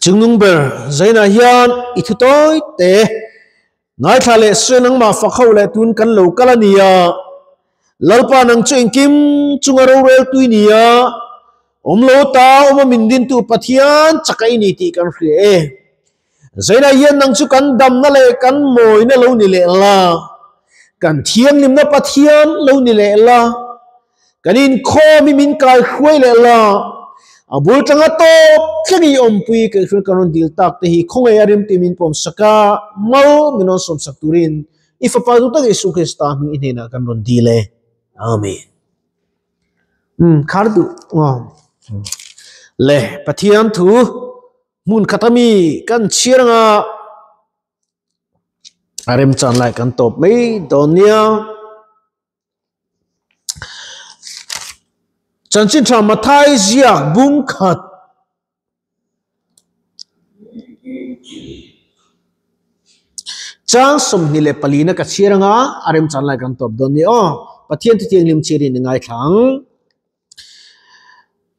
Jungnung ber zaina hian itutoi te ngai thale senang ma fakhau le tun kan lo kalania lalpa nang chuin kim chungaro rel tuinia omlo ta oma mindin tu pathian chakai ni ti kan hri e zaina hian nang chu kan dam na le kan moi na lo ni le la kan thiam nim na pathian lo ni le la kanin kho mi min kai khwai le la abul tanga to khengi ompui ke khur kanon dil tak te hi khongai arim timin pom saka mal minon som sakturin ifa pa du tak Yesu Krista mi inena kan ron dile amen khardu le pathian thu mun khatami kan chiranga arim chan lai kan top mai donia Chanchin tra mathai ziak bum khat chang som nile palina ka chiranga arem chan lai kan top don ni pathian ti tiang lim chirin ngai thang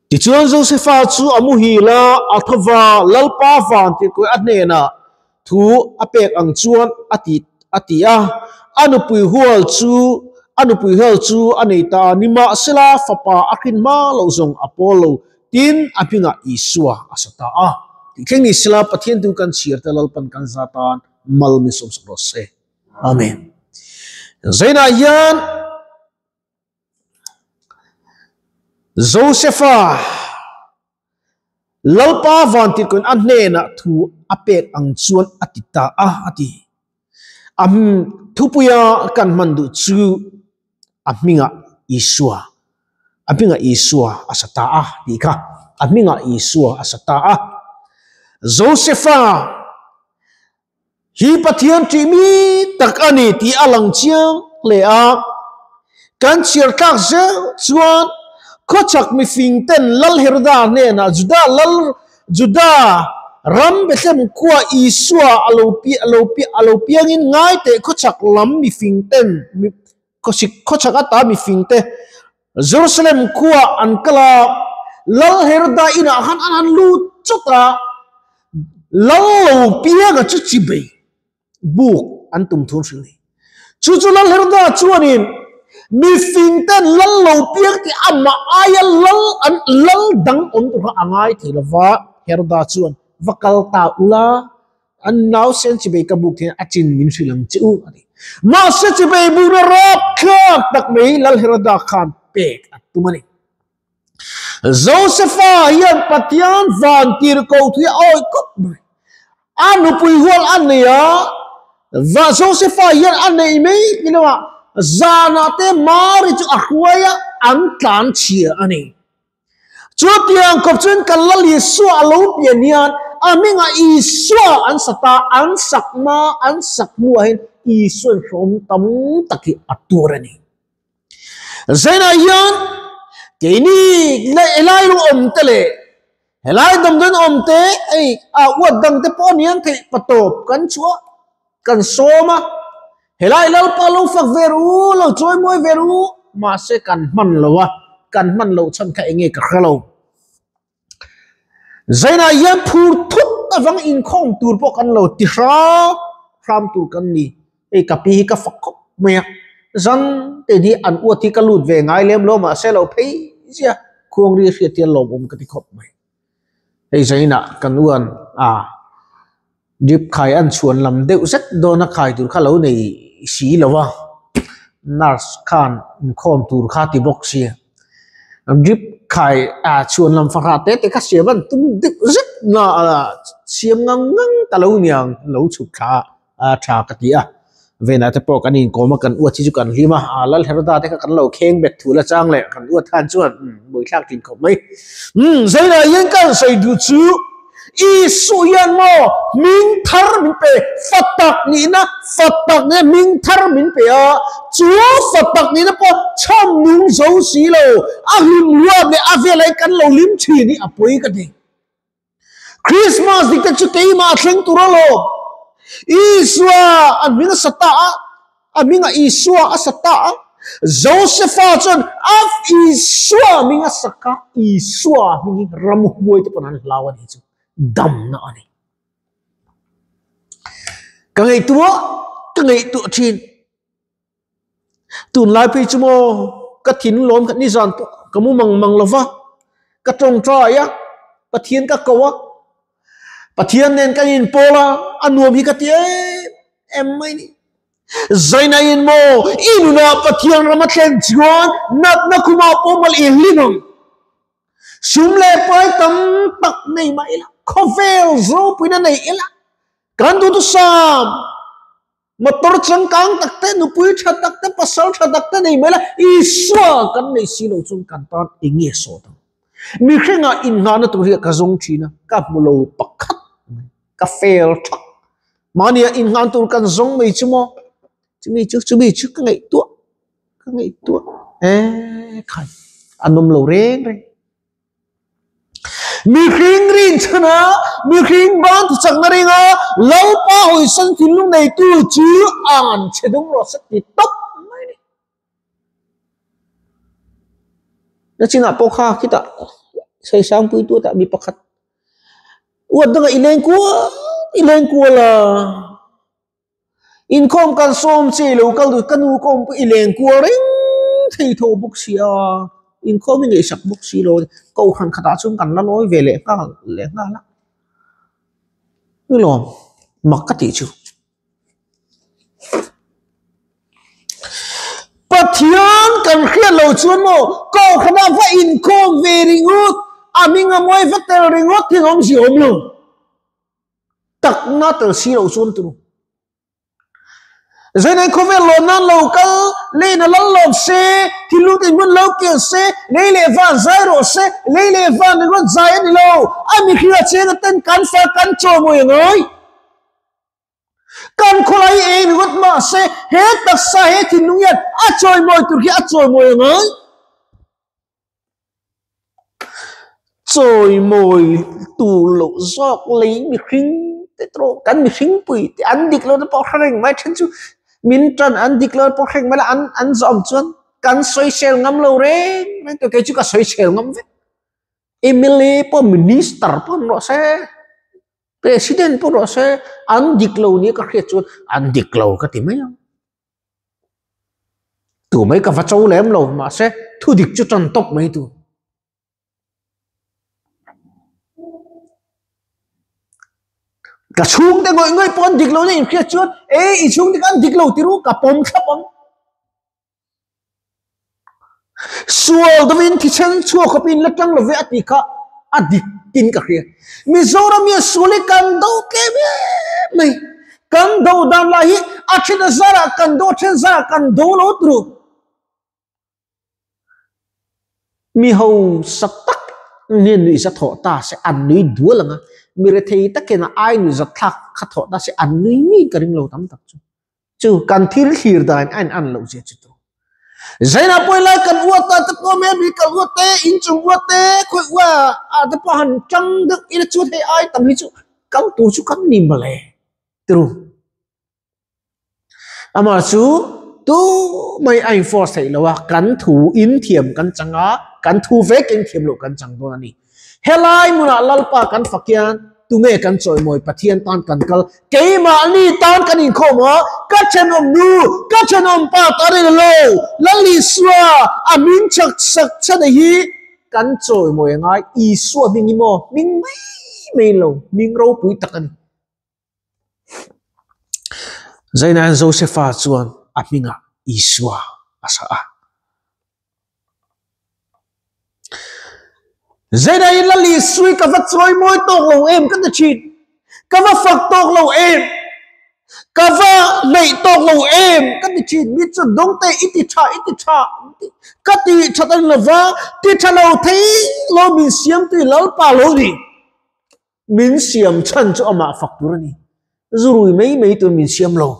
ti chuan Josepha chu amu hi la athava lalpa van ti ko adne na thu apek ang chuan atia anupui hual chu anupui hel chu anita nima sela fapa akin ma lo zong apollo tin apinga isua asata ti khengni sela pathian tu kan chir ta lalpan kan zatan mal mi som se amen zaina yan Josepha lalpa vanti kun anne na thu apek ang chuan atita ati thupuya kan mandu chu aminga Isua asata dika aminga Isua asata Josepha hi pathian ti mi tak ani ti alang chiang le kan chir tak je chuan khochak mi fingten lal herda ne na juda ram bethem kwa Isua alopi angin ngai te khochak lam mi fingten khochak ata mi fingte Jerusalem kwa ankala lal herda ina han lu chota lal pia ga chu chibe buk antum thun sili chu lal herda chuanin mi fingten lal lo pia ti amma aya lal dang on tu angai thilawa herda chuan vakal ta ula an now sen chibe ka buk the achin min silang chu ani ma se chibe bu na rap khak tak mei lal herda khan pek atumani Josepha yan pathian van tir ko thu oi kop anu pui hol ania va Josepha yan anei mei ilawa zana te mari chu ahwaya an tlan chia ani chu tiang kop chen kalal Yesu alo pianian aminga Isua an sata an sakmu hin Isun rom tam taki aturani zaina yan kini elai lu omtele elai damden omte wadang te ponian te patop kan chua kan soma helai lal palo fak veru lo choi moi veru ma se kan man lo chan ka enge ka khalo zaina yan phur thut awang in khong tur po kan lo ti ram tur kan ni kapi ka fakop me zan te di an uati ka lut ve ngai lem lo ma se lo phei sia khuang ri hria tian lo bom ka ti khop mai zaina kan uan dip khai an chuan lam deuh zet do na khai tur kha lo nei si lawa nars khan khom tur kha ti bok sia dip khai chuan lam fa te ka sia ban tum deuh zet na siam ngang ta lo niang lo chu kha tha ka ti vena te pok anin koma kan u chi chu kan lima lal herda te kan lo kheng bet thula chang le kan u than chuan boi thak tin khop mai zaina yen kan sai du chu Isu yan mo ming thar min pe fatak ni ming thar min pe chu fatak ni na po cham nung zo si lo ahim wa me avelai kan lo lim chi ni apoi ka ni Christmas dikta chu te ma thleng turalo Isua aminga sata aminga Isua asata Josepha chon af Isua minga saka Isua mingi ramu boy te panan lawan hi chu dam na ani ka ngai tu thin tun lai pi chumo ka thin lom ka ni zan to ka mu mang lova ka tong tra ya pathian ka kawa pathian nen ka in pola anuam hi ka ti em mai ni zaina in mo inuna pathian ramatlen chuan nat na kuma pomal ihlinam sumle pai tam tak nei mai la khovel zo puina nei ela kan tu sam motor changkang takte nupui tha takte pasal tha takte nei mai la iswa kan nei silo chung kan tan inge so ta mi khenga in nga na tu ri ka zong thina ka mulo pakhat ka fail thak mania in ngan tur kan zong mai chumo chumi chu ka ngai tu khai anom lo reng mi khring rin chana mi khring ban tu chang na ringa lo pa hoi san thin lung nei tu chu an chedung ro sa ti top mai ni na china po kha kita sai sang pui tu ta mi pakhat uat danga ileng ku la in kom kan som che lo kal du kanu kom pu ileng ku ring thei tho buk sia in kom ngai sak buk si lo ko khan khata chung kan la loi ve le nga la lom makati chu pathian kan khia lo chuan mo ko khana va in kom ve ringut aminga moi vatel ringot thingom si om lo tak na tel si lo chuan tu rồi này không phải lồn nan lâu cơ lên là lăn lộn xe thì lúc thì muốn lâu kiểu xe lấy lệ van giải rồi xe lấy lệ van thì muốn giải anh lâu anh mình khi là xe nó tên cắn phá cắn trò mùi người cắn khô lấy em thì mà xe hết đặc xa hết thì nung nhật trôi mùi từ khi trôi mùi người trôi mùi tù lộ giọt lấy mình khinh cắn mình khinh bụi thì ăn địch lâu nó bỏ ra đánh máy chân chú min tran an declare por kheng mala an zom chuan kan social ngam lo re men to ke chu ka social ngam ve emily po minister po ro se president po ro se an declare ni ka khe chuan an declare ka ti mai tu mai ka va chau lem lo ma se thu dik chu tran tok mai tu cả chung te ngoi pon dik lo ni khia chuan i chung ti kan dik lo ti ru ka pom kha pom sual dovin kitchen chu ko pin la tang lo ve ati kha adik tin ka khia mizoram ya sule kan do ke mai kan do dan la hi achina zara kan do chen zara kan do lo tru mi ho sak tak nen ni sa tho ta se an nui du langa mi re thei ta kena ai ni za thak kha tho ta se an nui mi ka ring lo tam tak chu kan thil hir dan an lo je chu zaina poila kan uat ta ko me bi kan uat te in chung uat te khoi wa a ta pa han chang de ina chu thei ai tam hi chu kam tu chu kan ni male tru ama chu tu mai ai force thei lo wa kan thu in thiam kan changa kan thu ve ken thiam lo kan chang do ani helai muna lalpa kan fakian tu nge kan choi moi pathian tan kan kal ke ma ni tan kan in kho mo ka chenom nu ka chenom pa tare lo lali swa amin chak sak chane hi kan choi moi ngai i swa ming mo ming mai lo ming ro pui takani zaina josepha chuan aminga i swa asa a zaina in lali sui ka va choi moi tok lo em kan ta chin ka va fak tok lo em ka va nei tok lo em kan ta chin mi chu dong te iti tha ka ti thatan la va ti thalo thei lo min siam ti lal pa lo ni min siam chan chu ama fak tur ni zurui mei tur min siam lo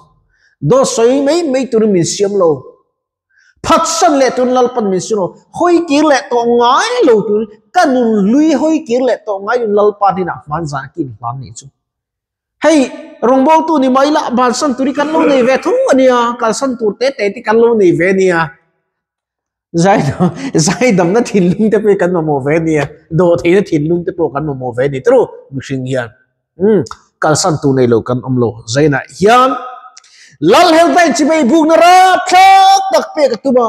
do soi mei tur min siam lo phát sinh lệ tuần lal pan min suno hoi kir lệ to ngai lo tu kanun lui hoi kir lệ to ngai lal pan ni na man za kin lam ni chu hey rong bol tu ni mai la ban san turi kan lo nei ve thu ania kal san tur te ti kan lo nei ve nia zai dam na thin lung te pe kan mo ve ni do the na thin lung te po kan mo ve ni tru mi sing hian kal san tu nei lo kan omlo zaina hian lal hel dai chi mai bu na ra thak tak pe ka tu ba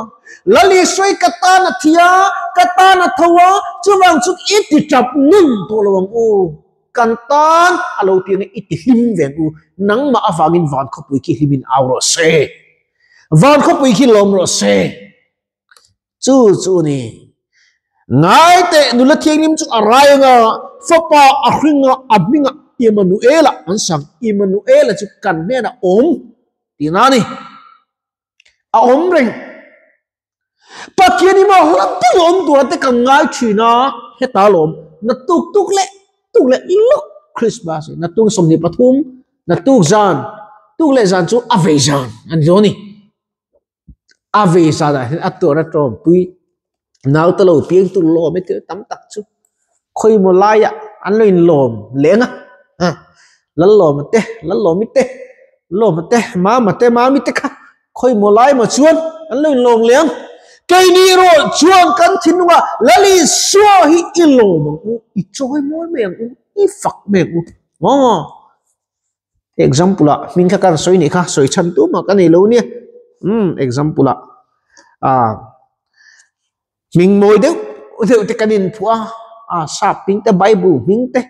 lali soi kata na thia kata na thawa chuwang chu it ti chap nun to lawang u kan tan alo tiang it him veng u nang ma awangin van khopui ki himin awro se van khopui ki lom ro se chu ni ngai te nula thiangim chu arai nga fapa ahringa abminga Emmanuela ansang Emmanuela chu kan me na tinani a reng patiani ma hlapti om turate kan ngai thina hetalom na tuk le ilok Christmas na tung somni pathum na tuk zan chu avejan an joni avesa da atora trom pui naw talo pieng tu lo me te tam tak chu khoi mo laya an loin lom lenga lal lom te ma mi te kha khoi mo lai ma chuan an loin lom leng cây ni ro chuan kan thinwa lali so hi ilom i choi mo meng i fak meng example min kha kan soi ni kha soi chan tu ma kan lo ni example mình ngồi đeo te kanin phua sa ping te bible ming te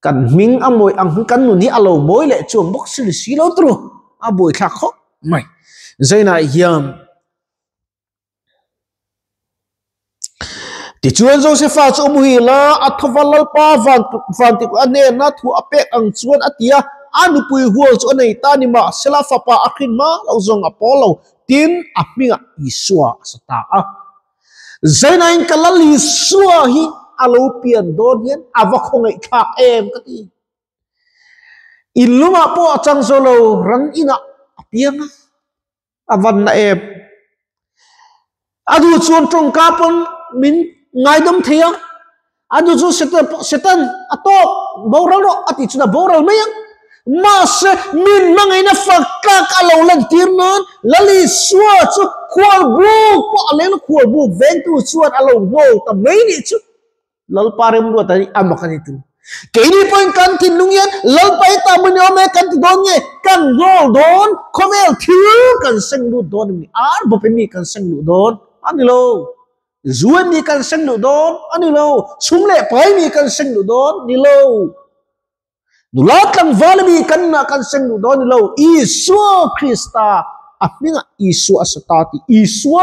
kan ming amoi ang kan nu ni alo moi le chuang bok si lo tru a boi thak kho mai zaina hiam ti chuan Josepha chu mu hi la athawal pa van ti ane na thu apek ang chuan atia anu pui hual chu nei ta ni ma sela fa pa akhin ma lo zong apolo tin apminga isua sata zaina in kalali suwa hi alo pian don hian avakhongai khak em kati iluma po achang solo ran ina apianga avan na em adu chuan trong kapon min ngai dom thia adu chu setan atok boral ro ati chuna boral mayang mas min mangai na fakka alo lan tirnon lali suwa chu khwal buk po aleng khwal buk ven tu chuan alo no ta mai ni chu lal parem ro ta amakani tu keini point kan tin lungyan lal pai ta mani ome kan ti don nge kan rol don khovel thil kan seng lu don ni ar bo pe mi kan seng lu don ani lo zuan mi kan seng lu don ani lo sumle pai mi kan seng lu don ni lo nulat lang valami kan na kan seng lu don ni lo Isu Krista apminga Isu asatati Isu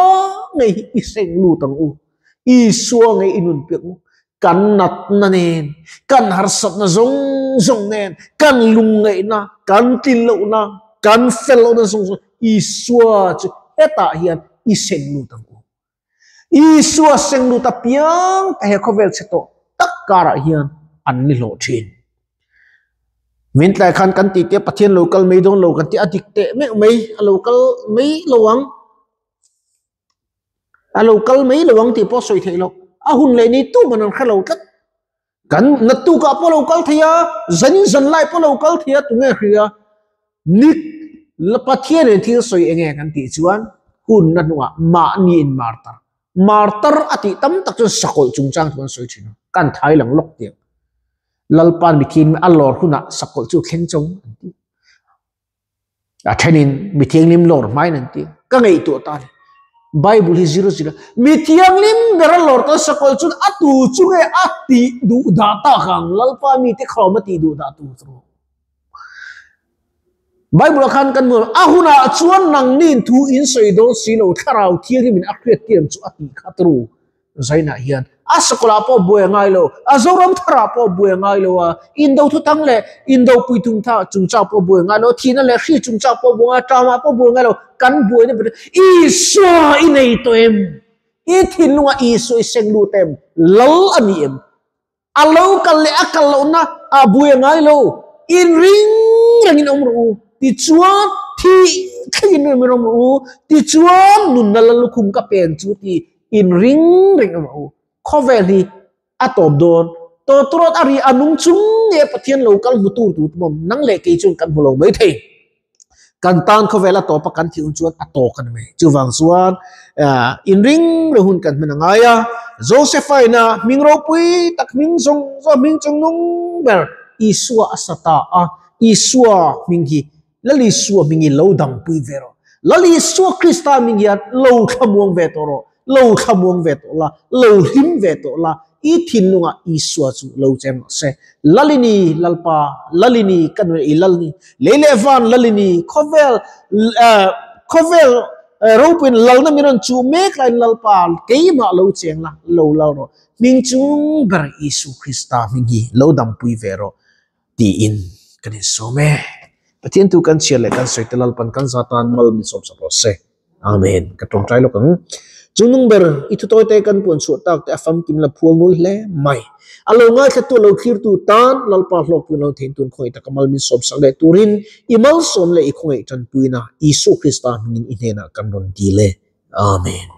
ngai iseng lu tang u Isu ngai inun pek mu kan nat na nen kan harsat na zong nen kan lung ngai na kan tin lo na kan fel lo na zong Isu chu eta hian iseng lu tang u Isu seng lu ta piang ta he khovel cheto tak kara hian an ni lo thin min tlai khan kan ti te pathian local mei dong lo kan ti adik te me mei local mei lowang a local mei lowang ti po soi thei lo a hun le ni tu manan khalo tat kan na tu ka po local thia zan lai po local thia tu nge khria nik la pathian en thil soi enge kan ti chuan hun na nuwa ma ni in martar ati tam tak chun sakol chungchang chuan soi thina kan thai lang lok ti lalpan mithin alor kuna sakol chu khen chong thenin mithiang lim lor mai nan ti ka ngei tu ta bible hi 00 mithiang lim beral lor ta sakol chu atu chu nge ati du da ta khang lalpa mi te khromati du da tu tro bible khan kan mu ahuna chuan nang nin thu in soi do silo tharau thiang min akret tiam chu ati khatru zaina hian asakola po buai ngai lo azoram thara po buai ngai lo indo thu tang le indo puitung tha chungcha po buai ngai lo thina le khi chungcha po bunga trama po buai ngai lo kan buai ne Isu inei to em I thinunga Isu iseng lu tem lal ani em alo kal le akal lo na a buai ngai lo in ring in omru ti chuan thi khin me omru ti chuan nun na lu khum ka pen chu ti in ring omru khovel atop don to trot ari anung chung nge pathian local mutur tu mom nang le ke chung kan bolo mai thei kan tan kho vela to pa kan thi un chuan a to kan me chu wang chuan in ring re hun kan manangaya Josephina mingro pui tak ming song so ming chung nung ber isua asata isua minghi lali suwa mingi lo dang pui vero lali suwa Krista mingi at lo khamuang vetoro lo khamuang vetola lo him vetola i thinunga isua chu lo chem se lalini lalpa lalini kanwe ilalni lelevan lalini khovel ropin lalna miron chu mek lain lalpa keima lo cheng la lo ro ming chung ber isu Krista mingi lo dang pui vero ti in kani some pathian tu kan sial le kan soitalal pan kan satan mal mi som sapro se amen ka tong trai lo kan chunung ber itu toy te kan pun su tak te afam kim la phul noi le mai alo nga kha tu lo khir tu tan lal pa hlok pu lo thein tun khoi ta kamal mi som sak le turin imal som le i khoi chan puina isu Krista min inena kan ron di le amen